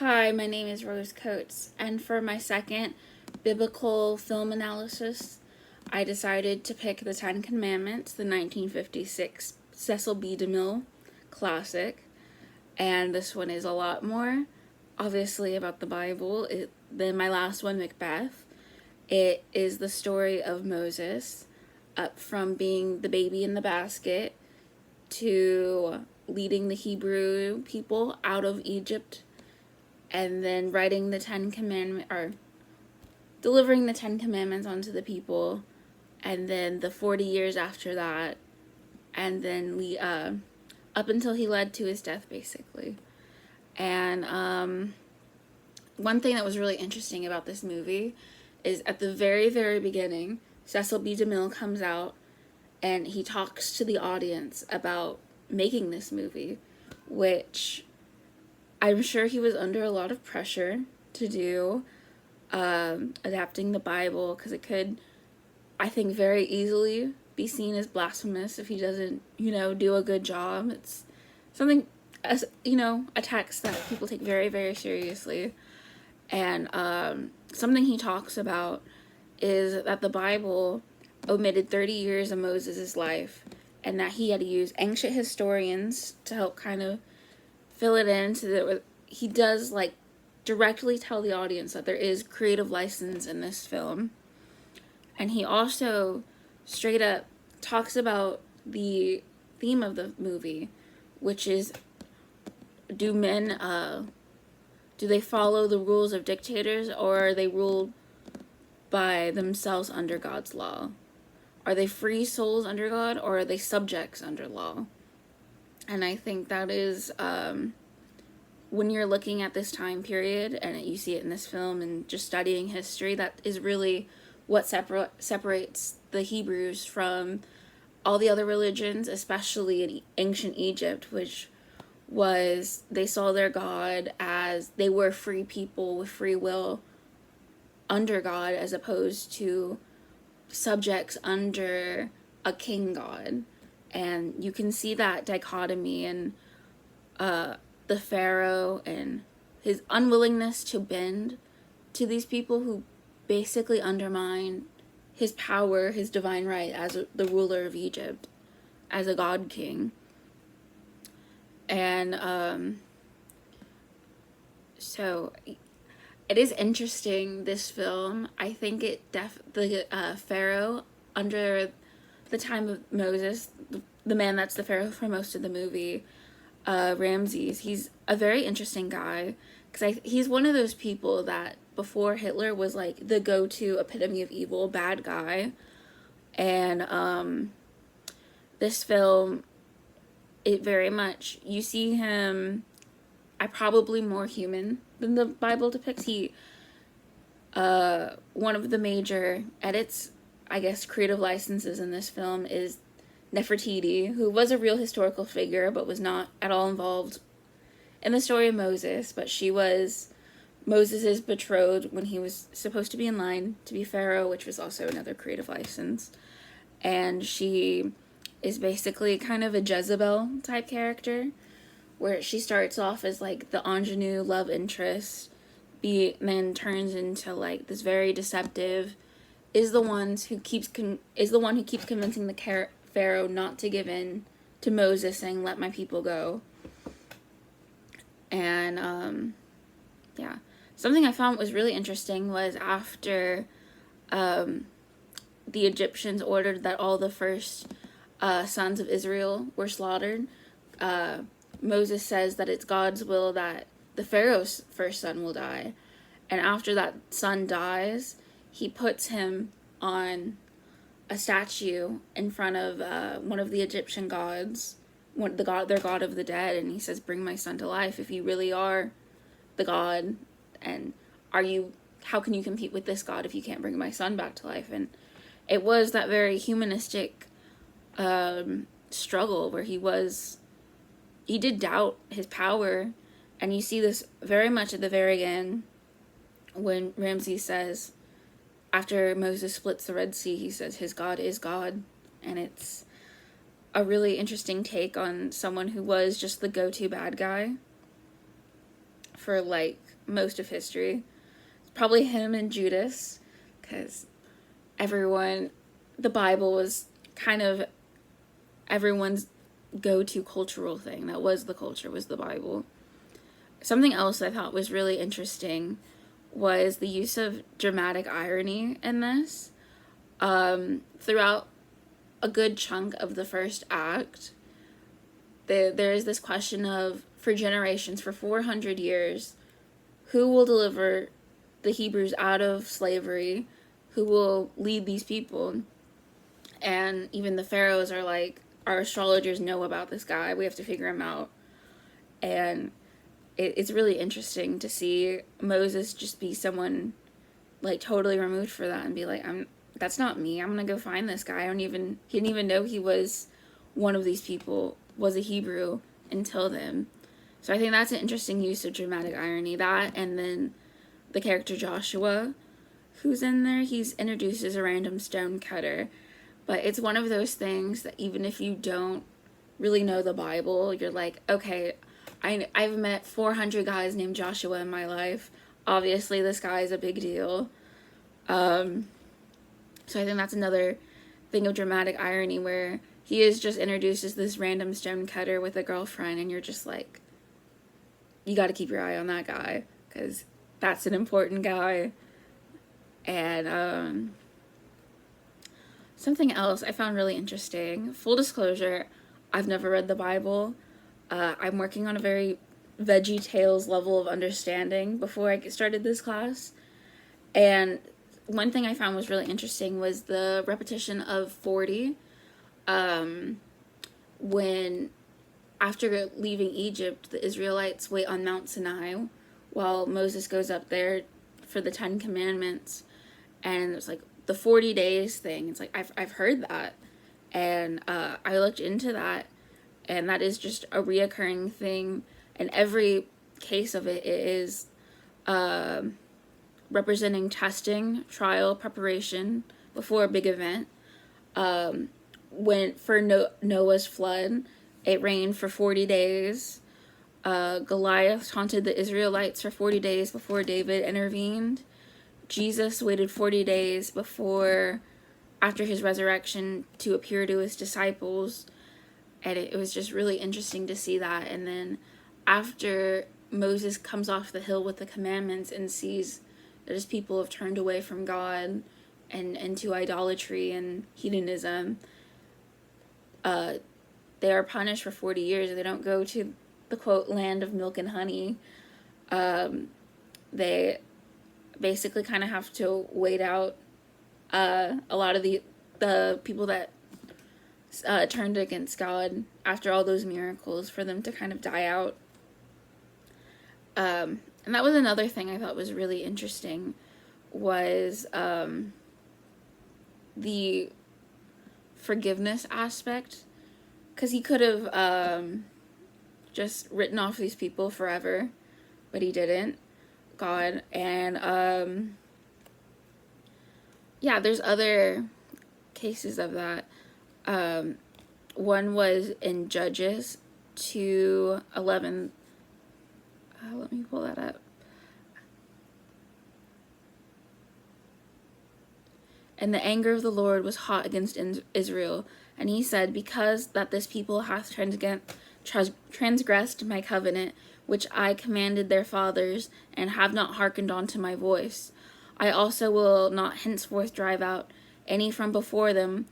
Hi, my name is Rose Coates, and for my second biblical film analysis, I decided to pick The Ten Commandments, the 1956 Cecil B. DeMille classic, and this one is a lot more, obviously, about the Bible than my last one, Macbeth. It is the story of Moses, up from being the baby in the basket to leading the Hebrew people out of Egypt and then writing the Ten Commandments, or delivering the Ten Commandments onto the people, and then the 40 years after that, and then up until he led to his death, basically. And one thing that was really interesting about this movie is at the very, very beginning, Cecil B. DeMille comes out and he talks to the audience about making this movie, which I'm sure he was under a lot of pressure to do, adapting the Bible, because it could, I think, very easily be seen as blasphemous if he doesn't, do a good job. It's something, as a text that people take very, very seriously. And something he talks about is that the Bible omitted 30 years of Moses' life, and that he had to use ancient historians to help kind of fill it in, so that he does directly tell the audience that there is creative license in this film. And he also straight up talks about the theme of the movie, which is, do men do they follow the rules of dictators, or are they ruled by themselves under God's law? Are they free souls under God, or are they subjects under law? And I think that is, when you're looking at this time period, and you see it in this film, and just studying history, that is really what separates the Hebrews from all the other religions, especially in ancient Egypt, which was, they saw their God as they were free people with free will under God, as opposed to subjects under a king God. And you can see that dichotomy in the Pharaoh and his unwillingness to bend to these people who basically undermine his power, his divine right as the ruler of Egypt, as a god king. And so it is interesting, this film. I think the Pharaoh under the time of Moses, the man that's the Pharaoh for most of the movie, Ramses, he's a very interesting guy, because he's one of those people that before Hitler was like the go-to epitome of evil, bad guy. And this film, it very much, you see him probably more human than the Bible depicts. One of the major edits, I guess, creative licenses in this film is Nefertiti, who was a real historical figure but was not at all involved in the story of Moses, but she was Moses' betrothed when he was supposed to be in line to be Pharaoh, which was also another creative license. And she is basically kind of a Jezebel type character, where she starts off as like the ingenue love interest, then turns into like this very deceptive, is the one who keeps convincing the Pharaoh not to give in to Moses, saying, "Let my people go." And yeah, something I found was really interesting was after the Egyptians ordered that all the first sons of Israel were slaughtered, Moses says that it's God's will that the Pharaoh's first son will die. And after that son dies, he puts him on a statue in front of one of the Egyptian gods, their god of the dead, and he says, "Bring my son to life if you really are the god, and how can you compete with this God if you can't bring my son back to life?" And it was that very humanistic struggle where he did doubt his power. And you see this very much at the very end, when Ramses says, after Moses splits the Red Sea, he says his God is God. And it's a really interesting take on someone who was just the go-to bad guy. for like most of history. It's probably him and Judas, because the Bible was kind of everyone's go-to cultural thing. That was the culture, was the Bible. Something else I thought was really interesting was the use of dramatic irony in this. Throughout a good chunk of the first act, there is this question of, for generations, for 400 years, who will deliver the Hebrews out of slavery? Who will lead these people? And even the pharaohs are like, our astrologers know about this guy. We have to figure him out. And it's really interesting to see Moses just be someone like totally removed for that and be like, that's not me. I'm gonna go find this guy. He didn't even know he was one of these people, was a Hebrew until then. So I think that's an interesting use of dramatic irony. That, and then the character Joshua, who's in there, he's introduced as a random stonecutter. But it's one of those things that even if you don't really know the Bible, you're like, okay, I've met 400 guys named Joshua in my life. Obviously, this guy is a big deal. So I think that's another thing of dramatic irony, where he is just introduced as this random stonecutter with a girlfriend, and you're just like, you got to keep your eye on that guy, because that's an important guy. And something else I found really interesting. Full disclosure, I've never read the Bible. I'm working on a very Veggie Tales level of understanding before I started this class. And one thing I found was really interesting was the repetition of 40. When, after leaving Egypt, the Israelites wait on Mount Sinai while Moses goes up there for the 10 Commandments. And it's like the 40 days thing. It's like, I've heard that. And I looked into that. And that is just a reoccurring thing. And every case of it is representing testing, trial, preparation before a big event. For Noah's flood, it rained for 40 days. Goliath taunted the Israelites for 40 days before David intervened. Jesus waited 40 days after his resurrection, to appear to his disciples. And it was just really interesting to see that. And then after Moses comes off the hill with the commandments and sees that his people have turned away from God and into idolatry and hedonism, they are punished for 40 years. They don't go to the, quote, land of milk and honey. They basically kind of have to wait out a lot of the people that turned against God after all those miracles, for them to kind of die out. And that was another thing I thought was really interesting, was the forgiveness aspect, because he could have just written off these people forever, but he didn't, God. And yeah, there's other cases of that. One was in Judges 2:11. Let me pull that up. And the anger of the Lord was hot against Israel, and he said, because that this people hath transgressed my covenant, which I commanded their fathers, and have not hearkened unto my voice, I also will not henceforth drive out any from before them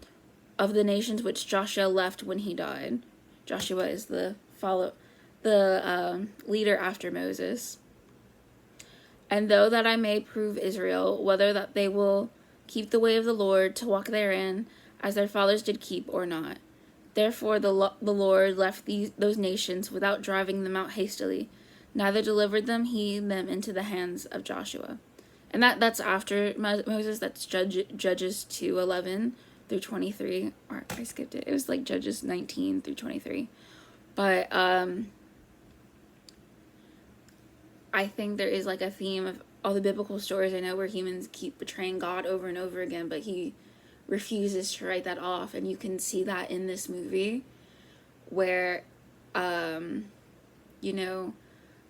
of the nations which Joshua left when he died. Joshua is the leader after Moses. And though that I may prove Israel, whether that they will keep the way of the Lord to walk therein, as their fathers did keep, or not. Therefore the Lord left those nations without driving them out hastily, neither delivered them into the hands of Joshua. And that's after Moses. That's Judges 2:11 through 23. Or I skipped it. It was like Judges 19 through 23. But I think there is like a theme of all the biblical stories I know where humans keep betraying God over and over again, but he refuses to write that off. And you can see that in this movie, where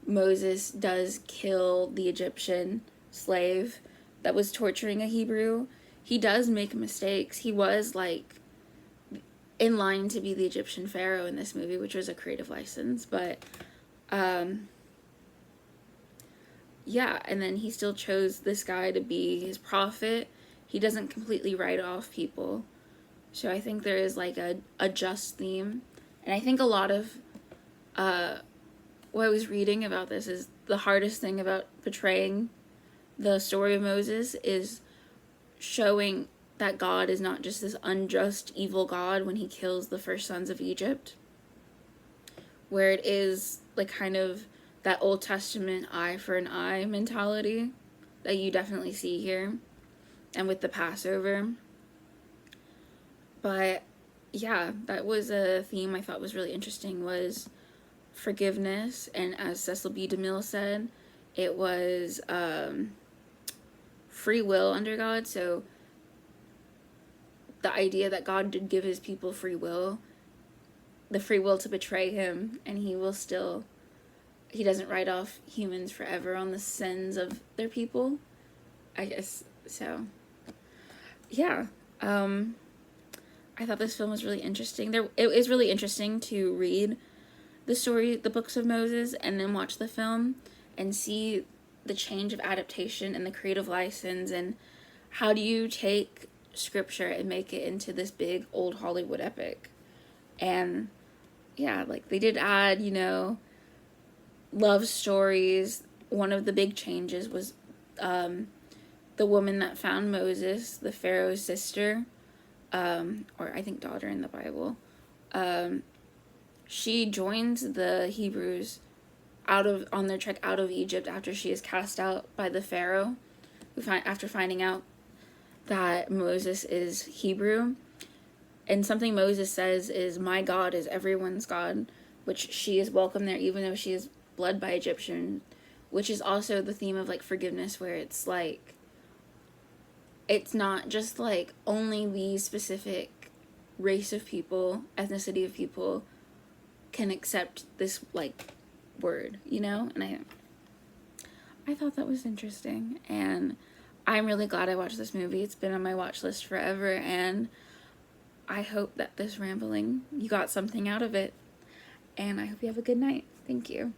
Moses does kill the Egyptian slave that was torturing a Hebrew, he does make mistakes. He was like in line to be the Egyptian pharaoh in this movie, which was a creative license, but yeah, and then he still chose this guy to be his prophet. He doesn't completely write off people. So I think there is like a just theme. And I think a lot of what I was reading about this is the hardest thing about portraying the story of Moses is showing that God is not just this unjust, evil God when he kills the first sons of Egypt, where it is like kind of that Old Testament eye for an eye mentality that you definitely see here, and with the Passover. But yeah, that was a theme I thought was really interesting, was forgiveness, and as Cecil B. DeMille said, it was free will under God. So the idea that God did give his people free will, the free will to betray him, and he doesn't write off humans forever on the sins of their people, I guess. So yeah, I thought this film was really interesting. It is really interesting to read the books of Moses, and then watch the film and see the change of adaptation and the creative license, and how do you take scripture and make it into this big old Hollywood epic. And yeah, like they did add, love stories. One of the big changes was the woman that found Moses, the Pharaoh's sister, or I think daughter in the Bible. She joins the Hebrews on their trek out of Egypt after she is cast out by the Pharaoh, after finding out that Moses is Hebrew. And something Moses says is, "My God is everyone's God," which she is welcome there even though she is bled by Egyptian, which is also the theme of like forgiveness, where it's like, it's not just like only the specific race of people, ethnicity of people can accept this like word, and I thought that was interesting, and I'm really glad I watched this movie. It's been on my watch list forever, and I hope that this rambling, you got something out of it, and I hope you have a good night. Thank you.